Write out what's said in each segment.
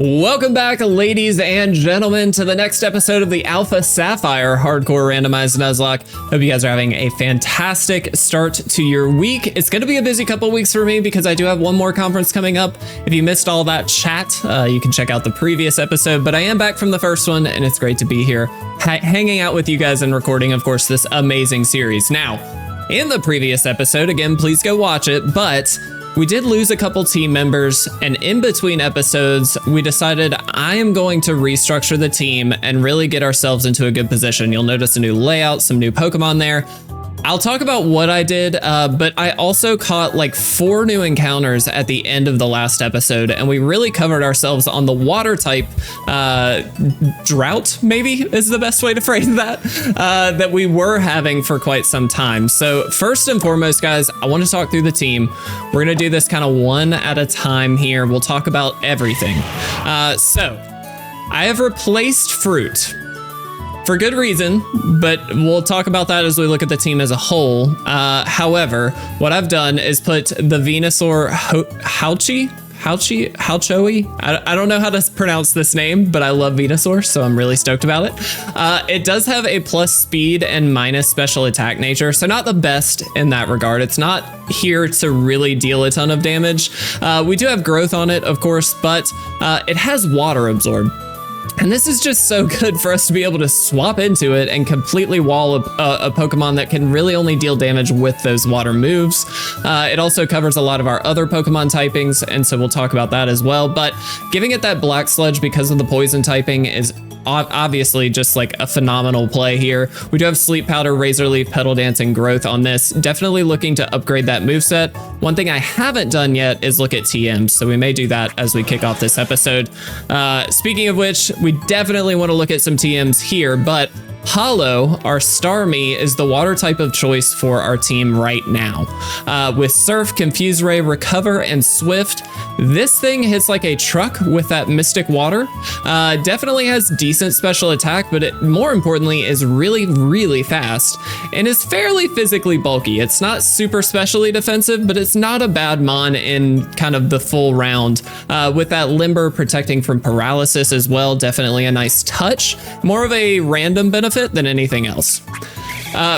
Welcome back, ladies and gentlemen, to the next episode of the Alpha Sapphire Hardcore Randomized Nuzlocke. Hope you guys are having a fantastic start to your week. It's going to be a busy couple weeks for me because I do have one more conference coming up. If you missed all that chat, you can check out the previous episode, but I am back from the first one, and it's great to be here hanging out with you guys and recording, of course, this amazing series. Now, in the previous episode, again, please go watch it, but we did lose a couple team members, and in between episodes, we decided I am going to restructure the team and really get ourselves into a good position. You'll notice a new layout, some new Pokemon there. I'll talk about what I did, but I also caught like 4 new encounters at the end of the last episode, and we really covered ourselves on the water type drought, maybe is the best way to phrase that, that we were having for quite some time. So first and foremost, guys, I want to talk through the team. We're going to do this kind of one at a time here. We'll talk about everything. So I have replaced Fruit. For good reason, but we'll talk about that as we look at the team as a whole. However, what I've done is put the Venusaur Hauchoi. I don't know how to pronounce this name, but I love Venusaur, so I'm really stoked about it. It does have a plus speed and minus special attack nature, so not the best in that regard. It's not here to really deal a ton of damage. We do have growth on it, of course, but it has water absorb. And this is just so good for us to be able to swap into it and completely wall a Pokemon that can really only deal damage with those water moves. It also covers a lot of our other Pokemon typings, and so we'll talk about that as well. But giving it that Black Sludge because of the poison typing is obviously just like a phenomenal play here. We do have Sleep Powder, Razor Leaf, Petal Dance, and Growth on this. Definitely looking to upgrade that moveset. One thing I haven't done yet is look at TMs, so we may do that as we kick off this episode. Speaking of which, we definitely want to look at some TMs here, but Hollow, our Starmie, is the water type of choice for our team right now. With Surf, Confuse Ray, Recover, and Swift, this thing hits like a truck with that Mystic Water. Definitely has decent special attack, but it, more importantly, is really, really fast and is fairly physically bulky. It's not super specially defensive, but it's not a bad mon in kind of the full round. With that Limber protecting from paralysis as well, definitely a nice touch. More of a random benefit than anything else.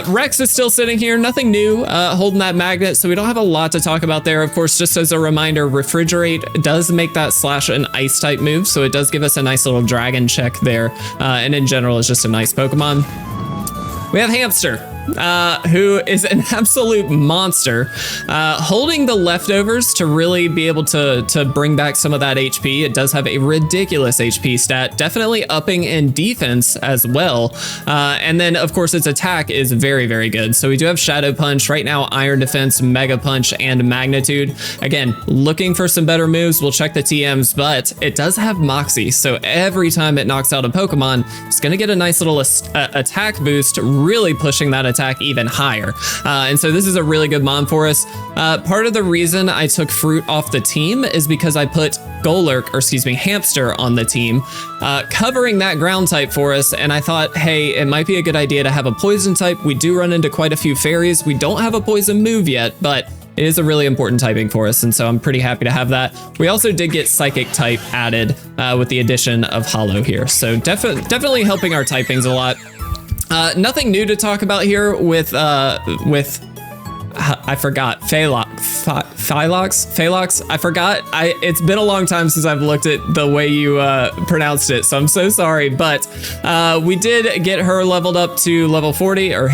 Rex is still sitting here, nothing new, holding that magnet, so we don't have a lot to talk about there. Of course, just as a reminder, Refrigerate does make that slash an ice type move, so it does give us a nice little dragon check there, and in general is just a nice Pokemon. We have Hamster, who is an absolute monster, holding the leftovers to really be able to bring back some of that HP. It does have a ridiculous HP stat, definitely upping in defense as well. And then, of course, its attack is very, very good. So we do have Shadow Punch, right now Iron Defense, Mega Punch, and Magnitude. Again, looking for some better moves. We'll check the TMs, but it does have Moxie. So every time it knocks out a Pokemon, it's going to get a nice little attack boost, really pushing that attack even higher. And so this is a really good mon for us. Part of the reason I took Fruit off the team is because I put Hamster on the team, covering that ground type for us. And I thought, hey, it might be a good idea to have a poison type. We do run into quite a few fairies. We don't have a poison move yet, but it is a really important typing for us, and so I'm pretty happy to have that. We also did get Psychic type added with the addition of Hollow here, so definitely helping our typings a lot. Nothing new to talk about here with I forgot, Phalox? I forgot. It's been a long time since I've looked at the way you pronounced it, so I'm so sorry, but we did get her leveled up to level 40, or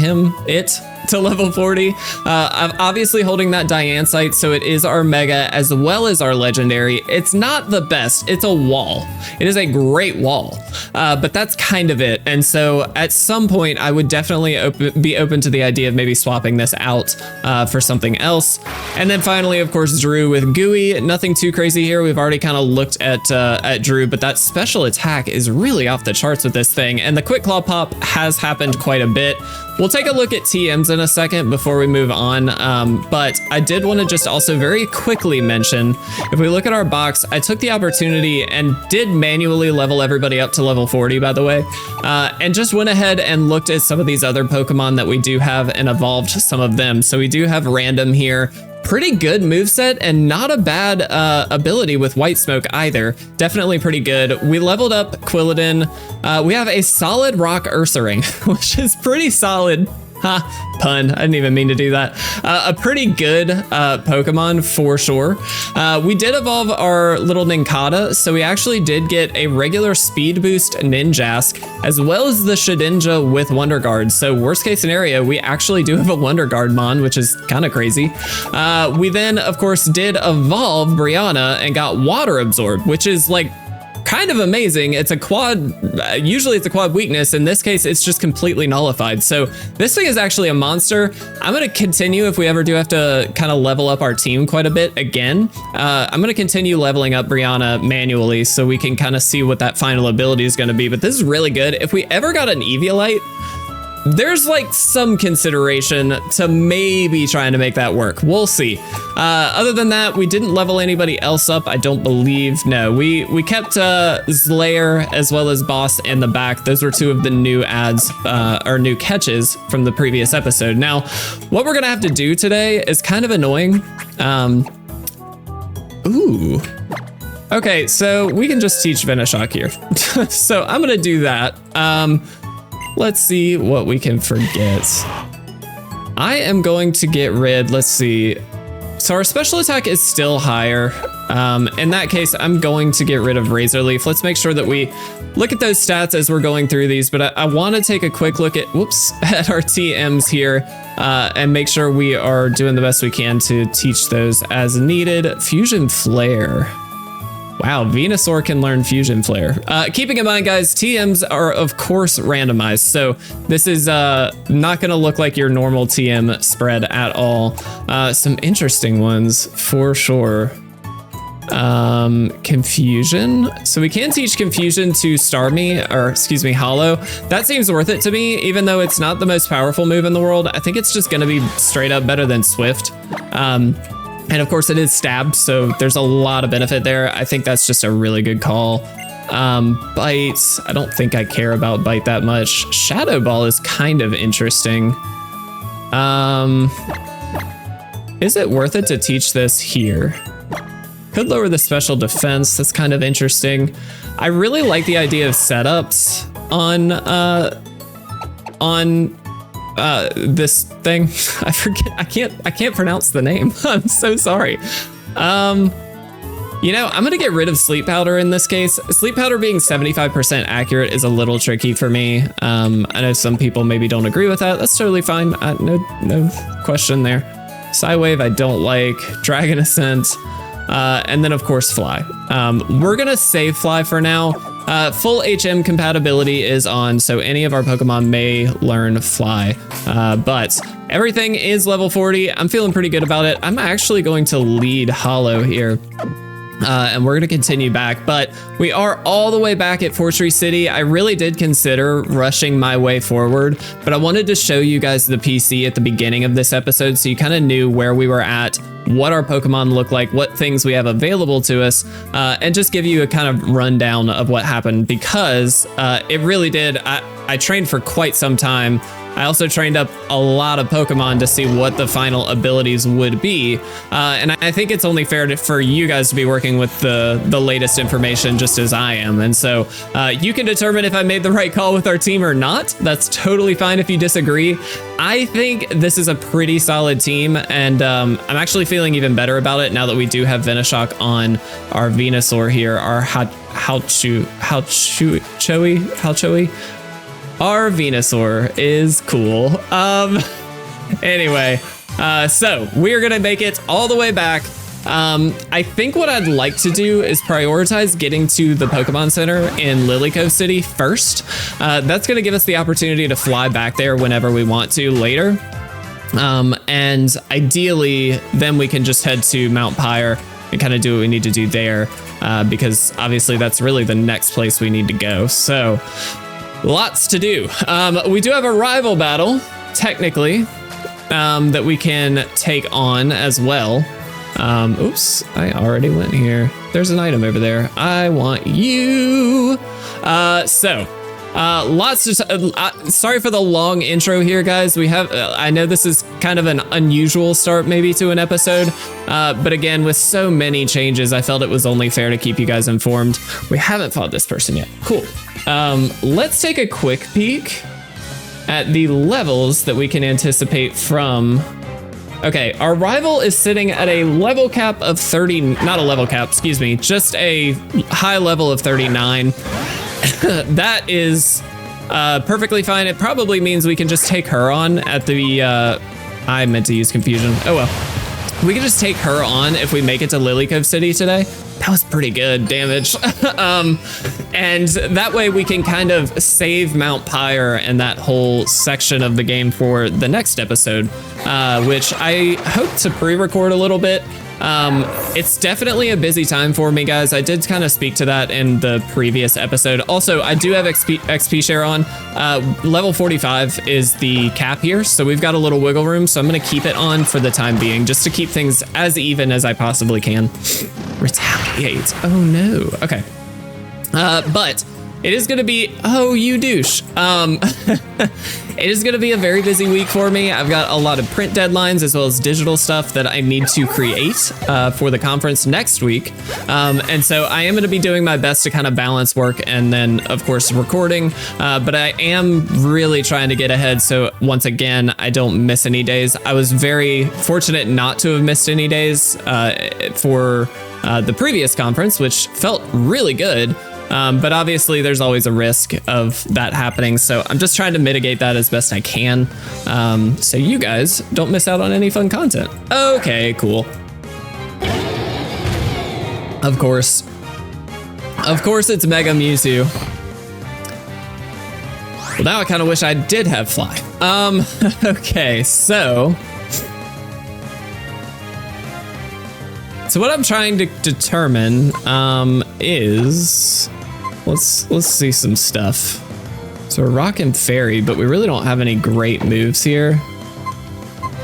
it to level 40. I'm obviously holding that Diane site, so it is our Mega as well as our Legendary. It's not the best, it's a wall. It is a great wall, but that's kind of it. And so at some point, I would definitely be open to the idea of maybe swapping this out for something else. And then finally, of course, Drew with Gooey. Nothing too crazy here. We've already kind of looked at Drew, but that special attack is really off the charts with this thing. And the Quick Claw Pop has happened quite a bit. We'll take a look at TMs in a second before we move on, but I did want to just also very quickly mention, if we look at our box, I took the opportunity and did manually level everybody up to level 40, by the way, and just went ahead and looked at some of these other Pokemon that we do have and evolved some of them. So we do have Random here. pretty good moveset and not a bad ability with White Smoke either. Definitely pretty good. We leveled up Quilladin. We have a solid Rock Ursaring, which is pretty solid. Ha, pun. I didn't even mean to do that. A pretty good Pokemon for sure. We did evolve our little Nincada, so we actually did get a regular speed boost Ninjask, as well as the Shedinja with Wonder Guard. So worst case scenario, we actually do have a Wonder Guard Mon, which is kind of crazy. We then, of course, did evolve Brianna and got Water Absorb, which is like kind of amazing. It's a quad, usually it's a quad weakness. In this case, it's just completely nullified. So this thing is actually a monster. I'm going to continue if we ever do have to kind of level up our team quite a bit again. I'm going to continue leveling up Brianna manually so we can kind of see what that final ability is going to be. But this is really good. If we ever got an Eviolite, there's like some consideration to maybe trying to make that work. We'll see. Other than that, we didn't level anybody else up, I don't believe. No, we kept Slayer as well as Boss in the back. Those were two of the new adds or new catches from the previous episode. Now, what we're gonna have to do today is kind of annoying. Ooh. Okay, so we can just teach Venoshock here. So I'm gonna do that. Let's see what we can forget. I am going to get rid, let's see. So our special attack is still higher. In that case, I'm going to get rid of Razor Leaf. Let's make sure that we look at those stats as we're going through these, but I want to take a quick look at, at our TMs here and make sure we are doing the best we can to teach those as needed. Fusion Flare. Wow, Venusaur can learn Fusion Flare. Keeping in mind, guys, TMs are, of course, randomized. So this is not going to look like your normal TM spread at all. Some interesting ones for sure. Confusion. So we can teach Confusion to Starmie, or excuse me, Hollow. That seems worth it to me, even though it's not the most powerful move in the world. I think it's just going to be straight up better than Swift. And of course it is stabbed, so there's a lot of benefit there. I think that's just a really good call. Bite, I don't think I care about Bite that much. Shadow Ball is kind of interesting. Is it worth it to teach this here? Could lower the special defense, that's kind of interesting. I really like the idea of setups on this thing. I forget, I can't pronounce the name. I'm so sorry. You know, I'm gonna get rid of Sleep Powder in this case. Sleep Powder being 75% accurate is a little tricky for me. I know some people maybe don't agree with that. That's totally fine. No question there. Psywave I don't like. Dragon Ascent. And then of course Fly. We're gonna save Fly for now. Full HM compatibility is on, so any of our Pokemon may learn Fly, but everything is level 40. I'm feeling pretty good about it. I'm actually going to lead Hollow here. And we're going to continue back, but we are all the way back at Fortree City. I really did consider rushing my way forward, but I wanted to show you guys the PC at the beginning of this episode so you kind of knew where we were at, what our Pokemon look like, what things we have available to us, and just give you a kind of rundown of what happened, because it really did. I trained for quite some time. I also trained up a lot of Pokemon to see what the final abilities would be. And I think it's only fair for you guys to be working with the latest information just as I am. And so you can determine if I made the right call with our team or not. That's totally fine if you disagree. I think this is a pretty solid team, and I'm actually feeling even better about it now that we do have Venoshock on our Venusaur here, our Halchowie. Our Venusaur is cool. Anyway, so we're gonna make it all the way back. I think what I'd like to do is prioritize getting to the Pokemon Center in Lilycove City first. That's gonna give us the opportunity to fly back there whenever we want to later. And ideally, then we can just head to Mount Pyre and kind of do what we need to do there, because obviously that's really the next place we need to go. So lots to do. We do have a rival battle, technically, that we can take on as well. Oops, I already went here. There's an item over there. I want you. So Lots to sorry for the long intro here, guys. We have I know this is kind of an unusual start maybe to an episode, but again, with so many changes, I felt it was only fair to keep you guys informed. We haven't fought this person yet. Cool. Let's take a quick peek at the levels that we can anticipate from. Okay, our rival is sitting at a level cap of 30, not a level cap, excuse me, just a high level of 39. That is perfectly fine. It probably means we can just take her on at the, I meant to use confusion. Oh well. We can just take her on if we make it to Lilycove City today. That was pretty good damage. And that way we can kind of save Mount Pyre and that whole section of the game for the next episode, which I hope to pre-record a little bit. It's definitely a busy time for me, guys. I did kind of speak to that in the previous episode. Also, I do have XP share on. Level 45 is the cap here, so we've got a little wiggle room, so I'm going to keep it on for the time being, just to keep things as even as I possibly can. Retaliate. Oh no. Okay. But it is going to be, oh, you douche. It is going to be a very busy week for me. I've got a lot of print deadlines as well as digital stuff that I need to create for the conference next week. And so I am going to be doing my best to kind of balance work and then, of course, recording. But I am really trying to get ahead. So once again, I don't miss any days. I was very fortunate not to have missed any days for the previous conference, which felt really good. But obviously there's always a risk of that happening. So I'm just trying to mitigate that as best I can. So you guys don't miss out on any fun content. Okay, cool. Of course it's Mega Mewtwo. Well, now I kind of wish I did have Fly. Okay, so what I'm trying to determine is let's see some stuff. So we're rocking Fairy, but we really don't have any great moves here.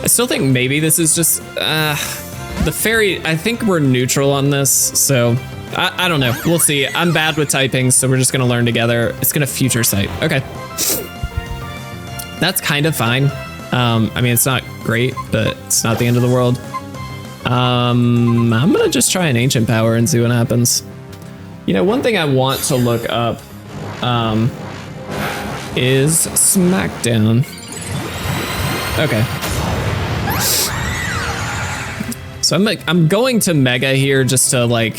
I still think maybe this is just the Fairy. I think we're neutral on this, so I don't know. We'll see. I'm bad with typing, so we're just gonna learn together. It's gonna Future Sight. Okay, that's kind of fine. I mean, it's not great, but it's not the end of the world. I'm gonna just try an Ancient Power and see what happens. You know, one thing I want to look up is Smackdown. Okay. So I'm going to Mega here just to like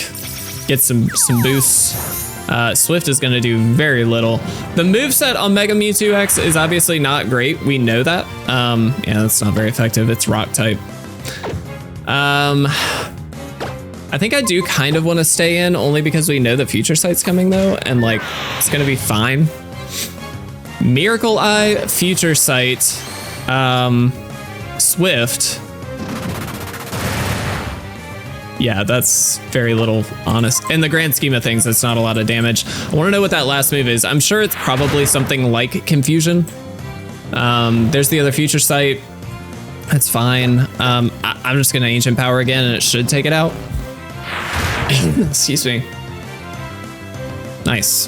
get some boosts. Swift is gonna do very little. The moveset on Mega Mewtwo X is obviously not great. We know that. Yeah, that's not very effective. It's Rock type. I think I do kind of want to stay in only because we know that Future Sight's coming though, and like it's gonna be fine. Miracle Eye, Future Sight, Swift. Yeah, that's very little, honest. In the grand scheme of things, that's not a lot of damage. I want to know what that last move is. I'm sure it's probably something like Confusion. There's the other Future Sight. That's fine. I'm just gonna Ancient Power again and it should take it out. Excuse me. Nice.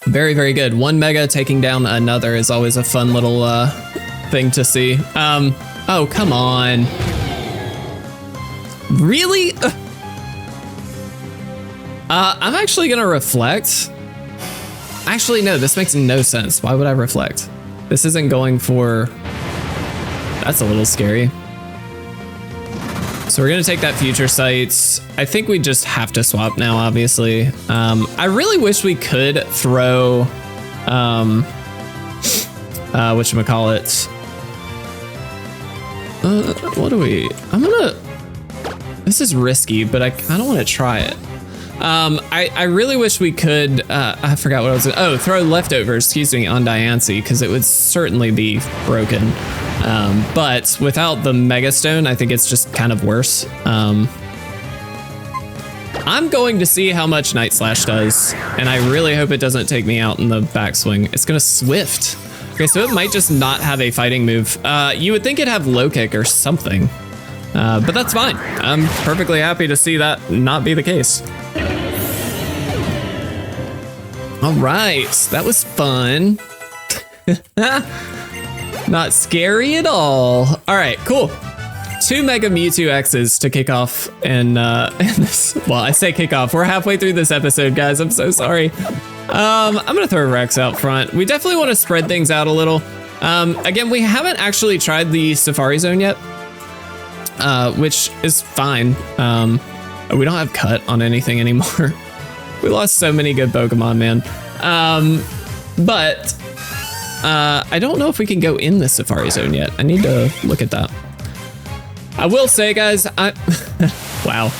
Very, very good. One Mega taking down another is always a fun little thing to see. Oh, come on. Really? I'm actually gonna reflect. Actually, no, this makes no sense. Why would I reflect? This isn't going for... That's a little scary. So we're gonna take that Future Sight. I think we just have to swap now, obviously. I really wish we could throw, whatchamacallit. What do we... This is risky, but I kind of want to try it. I really wish we could, I forgot what I was, throw Leftovers, excuse me, on Diancie, because it would certainly be broken. But without the Mega Stone, I think it's just kind of worse. I'm going to see how much Night Slash does, and I really hope it doesn't take me out in the backswing. It's gonna Swift. Okay, so it might just not have a fighting move. You would think it'd have Low Kick or something, but that's fine. I'm perfectly happy to see that not be the case. All right, that was fun. Not scary at all. All right, cool. 2 Mega Mewtwo X's to kick off in this. Well, I say kick off. We're halfway through this episode, guys. I'm so sorry. I'm gonna throw Rex out front. We definitely want to spread things out a little. Again, we haven't actually tried the Safari Zone yet, which is fine. We don't have cut on anything anymore. We lost so many good Pokemon, man. But I don't know if we can go in the Safari Zone yet. I need to look at that. I will say, guys, wow.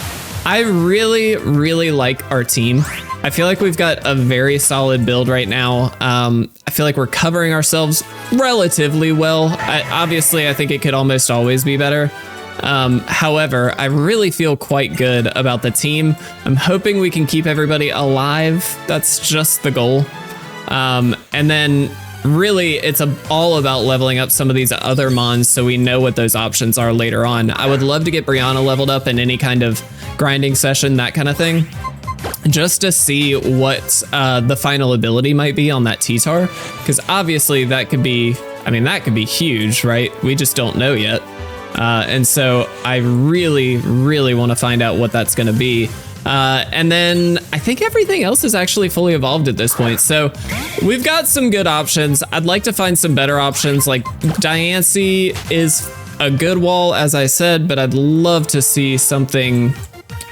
I really, really like our team. I feel like we've got a very solid build right now. I feel like we're covering ourselves relatively well. Obviously, I think it could almost always be better. However, I really feel quite good about the team. I'm hoping we can keep everybody alive. That's just the goal. And then really, it's all about leveling up some of these other mons so we know what those options are later on. I would love to get Brianna leveled up in any kind of grinding session, that kind of thing, just to see what the final ability might be on that T-Tar, because obviously that could be, I mean, that could be huge, right? We just don't know yet. And so I really, really want to find out what that's going to be. And then I think everything else is actually fully evolved at this point. So we've got some good options. I'd like to find some better options. Like Diancie is a good wall, as I said, but I'd love to see something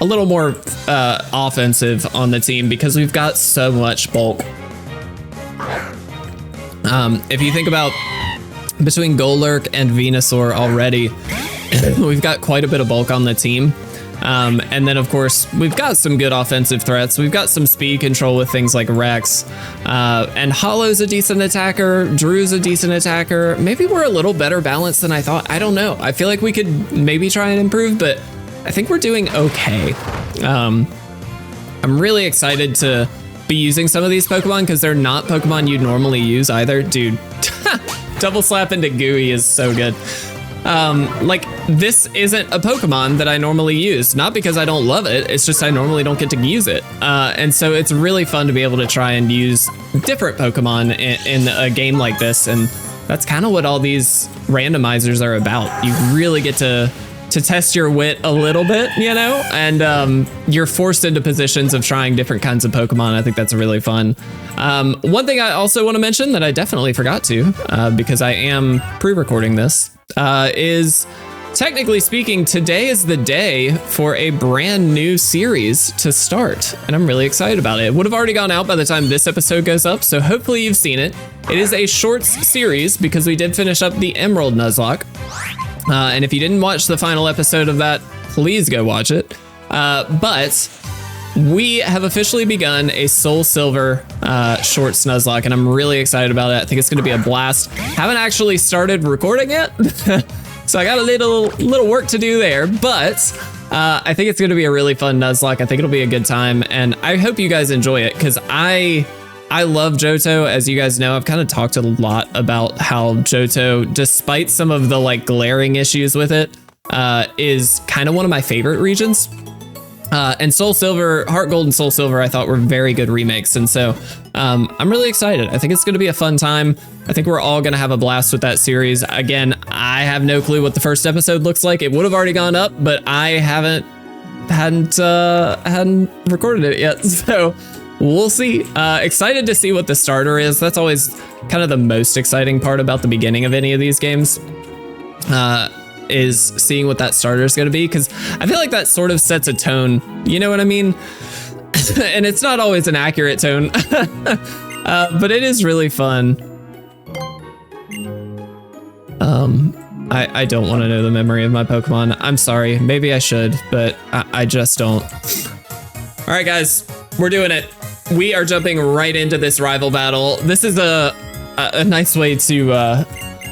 a little more offensive on the team because we've got so much bulk. If you think about between Golurk and Venusaur already, we've got quite a bit of bulk on the team. And then, of course, we've got some good offensive threats. We've got some speed control with things like Rex. And Hollow's a decent attacker. Drew's a decent attacker. Maybe we're a little better balanced than I thought. I don't know. I feel like we could maybe try and improve, but I think we're doing okay. I'm really excited to be using some of these Pokemon because they're not Pokemon you'd normally use either. Dude, double slap into Gooey is so good. Like, this isn't a Pokemon that I normally use, not because I don't love it, it's just I normally don't get to use it. And so it's really fun to be able to try and use different Pokemon in a game like this, and that's kind of what all these randomizers are about. You really get to test your wit a little bit, you know, and you're forced into positions of trying different kinds of Pokemon. I think that's really fun. One thing I also want to mention that I definitely forgot to, because I am pre-recording this, is technically speaking, today is the day for a brand new series to start, and I'm really excited about it. It would have already gone out by the time this episode goes up, so hopefully you've seen it. It is a shorts series because we did finish up the Emerald Nuzlocke. And if you didn't watch the final episode of that, please go watch it. But we have officially begun a Soul Silver shorts Nuzlocke, and I'm really excited about it. I think it's going to be a blast. Haven't actually started recording yet, so I got a little work to do there. But I think it's going to be a really fun Nuzlocke. I think it'll be a good time, and I hope you guys enjoy it because I love Johto. As you guys know, I've kind of talked a lot about how Johto, despite some of the like glaring issues with it, is kind of one of my favorite regions. And Soul Silver, Heart Gold and Soul Silver, I thought were very good remakes. And so I'm really excited. I think it's going to be a fun time. I think we're all going to have a blast with that series. Again, I have no clue what the first episode looks like. It would have already gone up, but I hadn't recorded it yet. So we'll see. Excited to see what the starter is. That's always kind of the most exciting part about the beginning of any of these games, is seeing what that starter is going to be, because I feel like that sort of sets a tone. You know what I mean? And it's not always an accurate tone, but it is really fun. I don't want to know the memory of my Pokemon. I'm sorry. Maybe I should, but I just don't. All right, guys, we're doing it. We are jumping right into this rival battle. This is a nice way to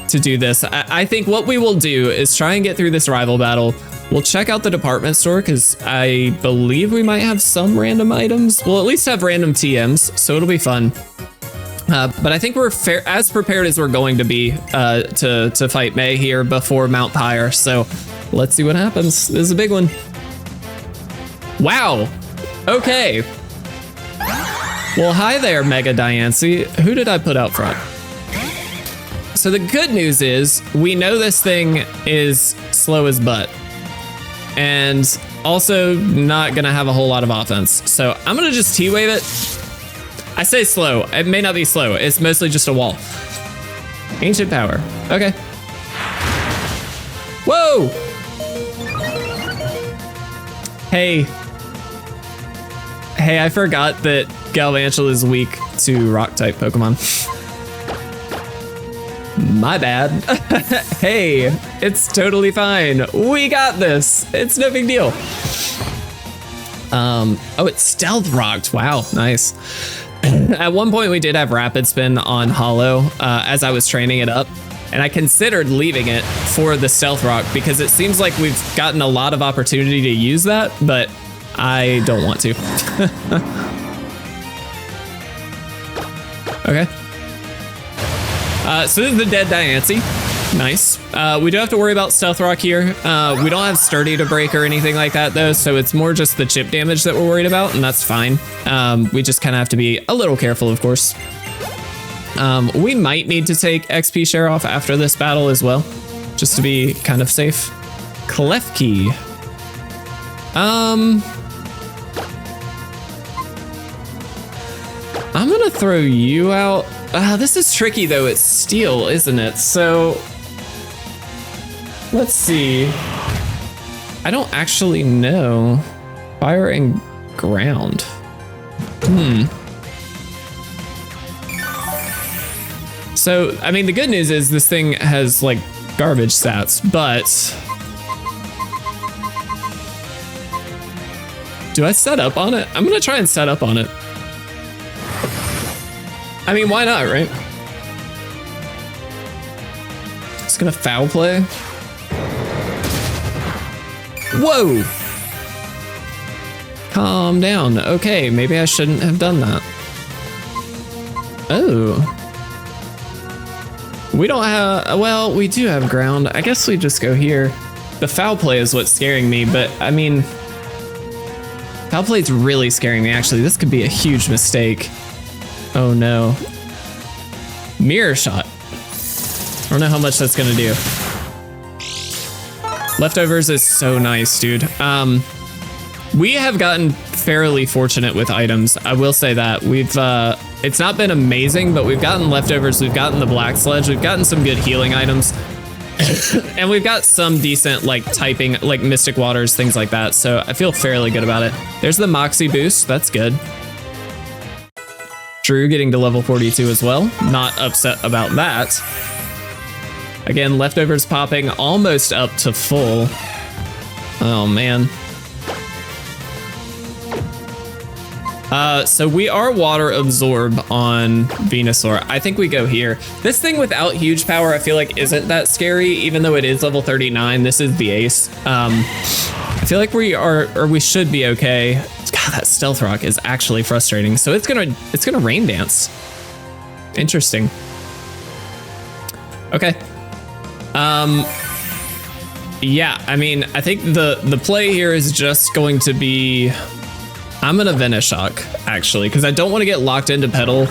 do this. I think what we will do is try and get through this rival battle. We'll check out the department store because I believe we might have some random items. We'll at least have random TMs, so it'll be fun. But I think we're as prepared as we're going to be to fight May here before Mount Pyre. So let's see what happens. This is a big one. Wow. Okay. Well, hi there, Mega Diancie. Who did I put out front? So the good news is we know this thing is slow as butt and also not gonna have a whole lot of offense. So I'm gonna just T-wave it. I say slow, it may not be slow. It's mostly just a wall. Ancient power, okay. Whoa! Hey, I forgot that Galvantula is weak to rock type Pokemon. My bad. Hey, it's totally fine. We got this. It's no big deal. Oh, it's stealth rocked. Wow, nice. At one point we did have rapid spin on Hollow as I was training it up, and I considered leaving it for the stealth rock because it seems like we've gotten a lot of opportunity to use that, but I don't want to. Okay. So this is the dead Diancie. Nice. We do have to worry about Stealth Rock here. We don't have Sturdy to break or anything like that though, so it's more just the chip damage that we're worried about, and that's fine. We just kind of have to be a little careful, of course. We might need to take XP share off after this battle as well, just to be kind of safe. Klefki. I'm gonna throw you out. This is tricky though, it's steel, isn't it? So, let's see. I don't actually know. Fire and ground. So, I mean, the good news is this thing has like garbage stats, but do I set up on it? I'm gonna try and set up on it. I mean, why not, right? Just gonna foul play. Whoa! Calm down. Okay, maybe I shouldn't have done that. Oh. We don't have, well, we do have ground. I guess we just go here. The foul play is what's scaring me, but I mean, foul play's really scaring me, actually. This could be a huge mistake. Oh no. Mirror shot. I don't know how much that's gonna do. Leftovers is so nice, dude. We have gotten fairly fortunate with items. I will say that. We've, it's not been amazing, but we've gotten leftovers. We've gotten the Black Sledge. We've gotten some good healing items. And we've got some decent, like, typing, like Mystic Waters, things like that. So I feel fairly good about it. There's the Moxie boost. That's good. Drew getting to level 42 as well. Not upset about that. Again, leftovers popping almost up to full. Oh man. So we are water absorb on Venusaur. I think we go here. This thing without huge power, I feel like isn't that scary, even though it is level 39. This is the ace. I feel like we are, or we should be okay. God, that Stealth Rock is actually frustrating. So it's gonna Rain Dance. Interesting. Okay. Yeah, I mean, I think the play here is just going to be, I'm gonna Venoshock actually, because I don't want to get locked into Petal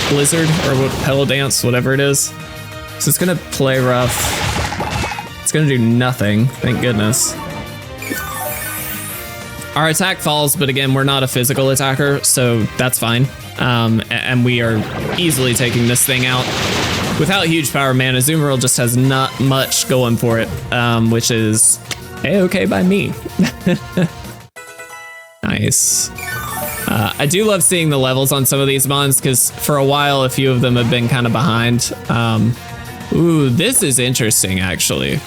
Blizzard or Petal Dance, whatever it is. So it's gonna play rough. It's gonna do nothing, thank goodness. Our attack falls, but again, we're not a physical attacker, so that's fine. And we are easily taking this thing out. Without huge power, man, Azumarill just has not much going for it, which is a-okay by me. Nice. I do love seeing the levels on some of these mons, because for a while, a few of them have been kind of behind. Ooh, this is interesting, actually.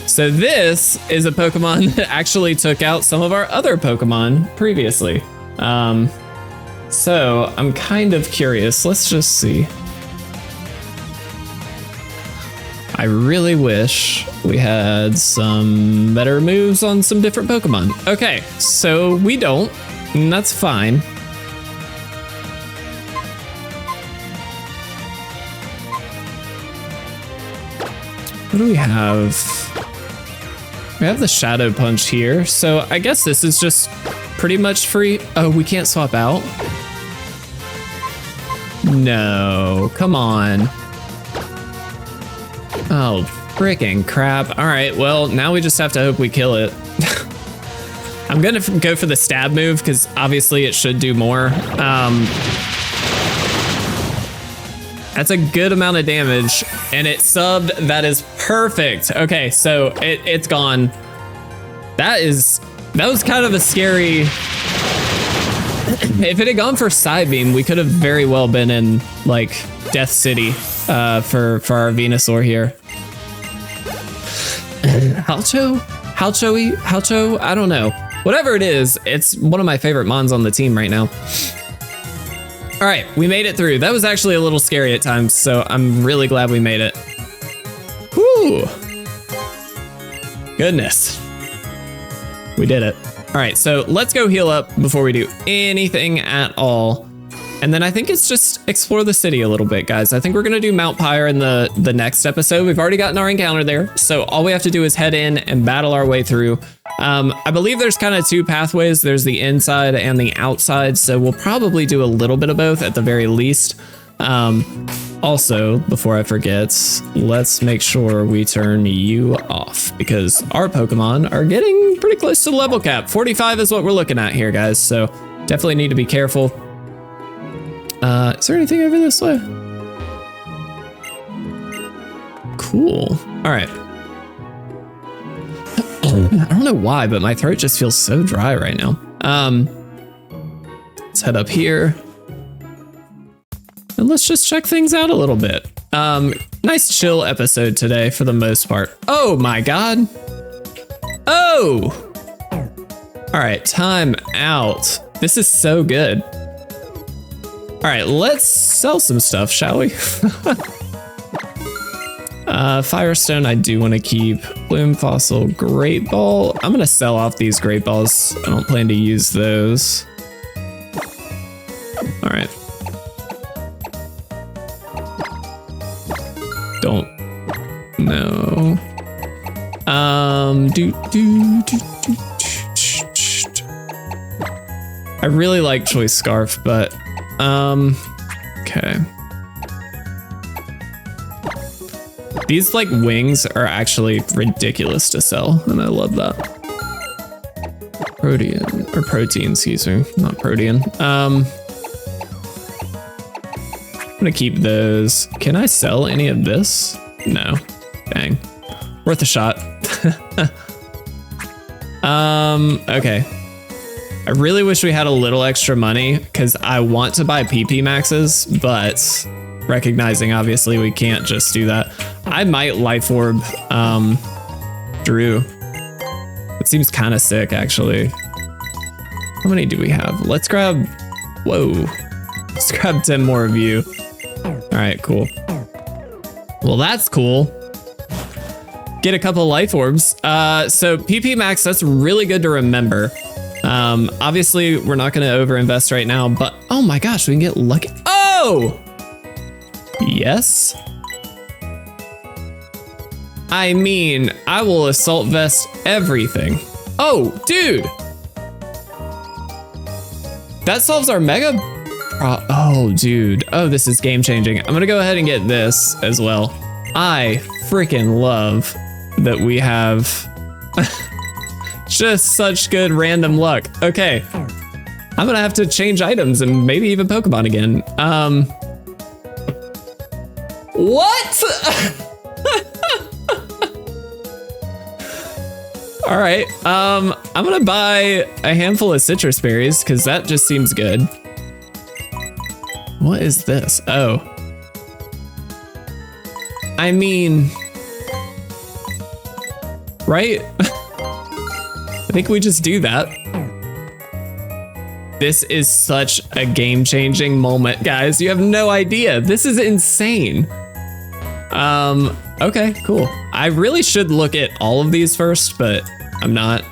So this is a Pokemon that actually took out some of our other Pokemon previously. So I'm kind of curious. Let's just see. I really wish we had some better moves on some different Pokemon. Okay, so we don't, and that's fine. What do we have? We have the Shadow Punch here, so I guess this is just pretty much free. Oh, we can't swap out? No, come on. Oh, freaking crap. All right, well, now we just have to hope we kill it. I'm gonna go for the stab move because obviously it should do more. That's a good amount of damage and it subbed. That is perfect. Okay, so it's gone. That was kind of a scary. If it had gone for side beam, we could have very well been in like Death City for our Venusaur here. Halcho, I don't know. Whatever it is, it's one of my favorite mons on the team right now. All right, we made it through. That was actually a little scary at times, so I'm really glad we made it. Whew. Goodness. We did it. All right, so let's go heal up before we do anything at all. And then I think it's just explore the city a little bit, guys. I think we're gonna do Mount Pyre in the next episode. We've already gotten our encounter there, so all we have to do is head in and battle our way through. I believe there's kind of two pathways. There's the inside and the outside, so we'll probably do a little bit of both at the very least. Also, before I forget, let's make sure we turn you off because our Pokemon are getting pretty close to the level cap. 45 is what we're looking at here, guys, so definitely need to be careful. Is there anything over this way? Cool. All right. I don't know why, but my throat just feels so dry right now. Let's head up here. And let's just check things out a little bit. Nice chill episode today for the most part. Oh my God. Oh. All right, time out. This is so good. All right, let's sell some stuff, shall we? Firestone, I do want to keep. Bloom Fossil, Great Ball. I'm gonna sell off these Great Balls. I don't plan to use those. All right. Don't know. I really like Choice Scarf, but okay. These like wings are actually ridiculous to sell, and I love that. Protein, excuse me, not Protean. I'm gonna keep those. Can I sell any of this? No. Dang. Worth a shot. Okay. I really wish we had a little extra money because I want to buy PP Maxes, but recognizing obviously we can't just do that. I might Life Orb Drew. It seems kind of sick actually. How many do we have? Let's grab, whoa. Let's grab 10 more of you. All right, cool. Well, that's cool. Get a couple Life Orbs. So PP Max, that's really good to remember. Obviously we're not going to overinvest right now, but oh my gosh, we can get lucky. Oh, yes. I mean, I will Assault Vest everything. Oh, dude. That solves our mega. Oh, dude. Oh, this is game changing. I'm gonna go ahead and get this as well. I freaking love that we have just such good random luck. Okay. I'm gonna have to change items and maybe even Pokemon again. What? All right, I'm gonna buy a handful of citrus berries because that just seems good. What is this? Oh. I mean, right? I think we just do that. This is such a game-changing moment, guys. You have no idea. This is insane. Okay, cool. I really should look at all of these first, but I'm not.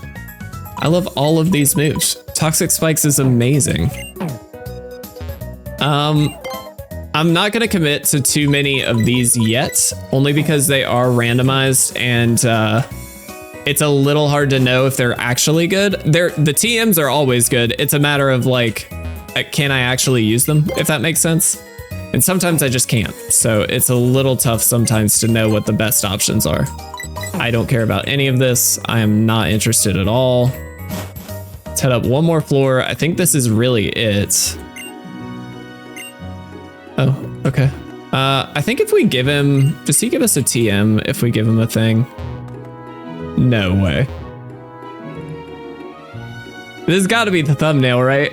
I love all of these moves. Toxic Spikes is amazing. I'm not gonna commit to too many of these yet, only because they are randomized and it's a little hard to know if they're actually good. The TMs are always good. It's a matter of like, can I actually use them, if that makes sense? And sometimes I just can't. So it's a little tough sometimes to know what the best options are. I don't care about any of this. I am not interested at all. Let's head up one more floor. I think this is really it. Oh, okay. I think if we give him, does he give us a TM if we give him a thing? No way. This has got to be the thumbnail, right?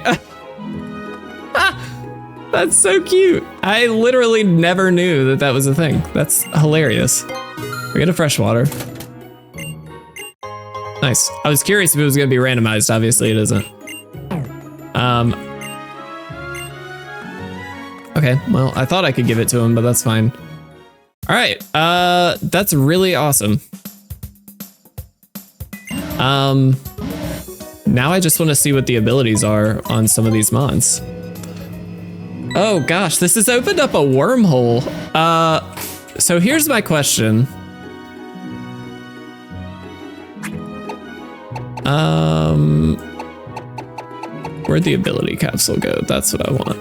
That's so cute. I literally never knew that that was a thing. That's hilarious. We get a freshwater. Nice. I was curious if it was going to be randomized. Obviously it isn't. Okay, well, I thought I could give it to him, but that's fine. All right, that's really awesome. Now I just want to see what the abilities are on some of these mons. Oh gosh, this has opened up a wormhole. So here's my question. Where'd the ability capsule go? That's what I want.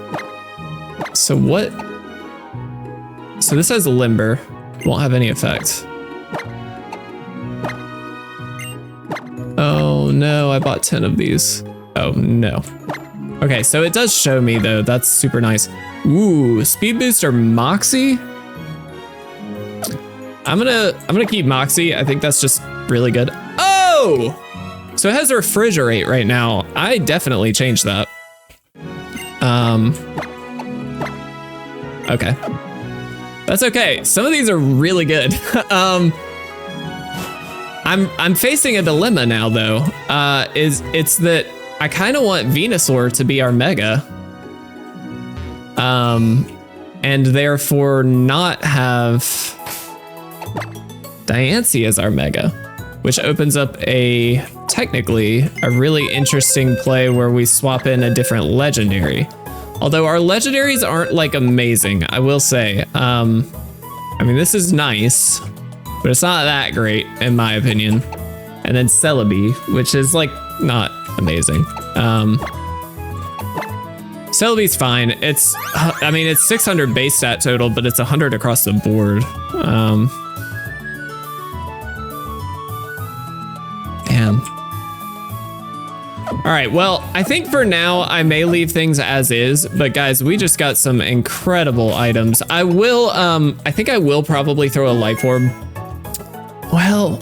So what? So this has a limber, won't have any effect. Oh no, I bought 10 of these. Oh no. Okay, so it does show me though, that's super nice. Ooh, speed booster Moxie? I'm gonna keep Moxie. I think that's just really good. Oh! So it has refrigerate right now. I definitely changed that. Okay. That's okay. Some of these are really good. I'm facing a dilemma now though. It's that I kind of want Venusaur to be our mega. And therefore not have Diancie as our mega, which opens up technically a really interesting play where we swap in a different legendary. Although our legendaries aren't like amazing, I will say. I mean, this is nice, but it's not that great in my opinion. And then Celebi, which is like not amazing. Celebi's fine. I mean, it's 600 base stat total, but it's 100 across the board. Man. All right, well, I think for now I may leave things as is, but guys, we just got some incredible items. I think I will probably throw a life orb. Well,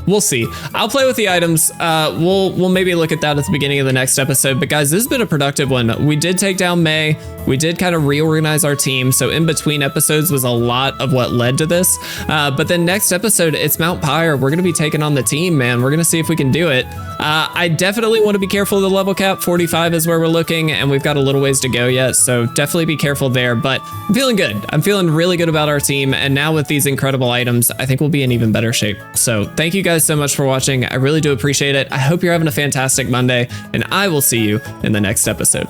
we'll see. I'll play with the items. We'll maybe look at that at the beginning of the next episode. But guys, this has been a productive one. We did take down May. We did kind of reorganize our team. So in between episodes was a lot of what led to this. But then next episode, it's Mount Pyre. We're going to be taking on the team, man. We're going to see if we can do it. I definitely want to be careful of the level cap. 45 is where we're looking, and we've got a little ways to go yet. So definitely be careful there. But I'm feeling good. I'm feeling really good about our team. And now with these incredible items, I think we'll be in even better shape. So thank you guys so much for watching. I really do appreciate it. I hope you're having a fantastic Monday, and I will see you in the next episode.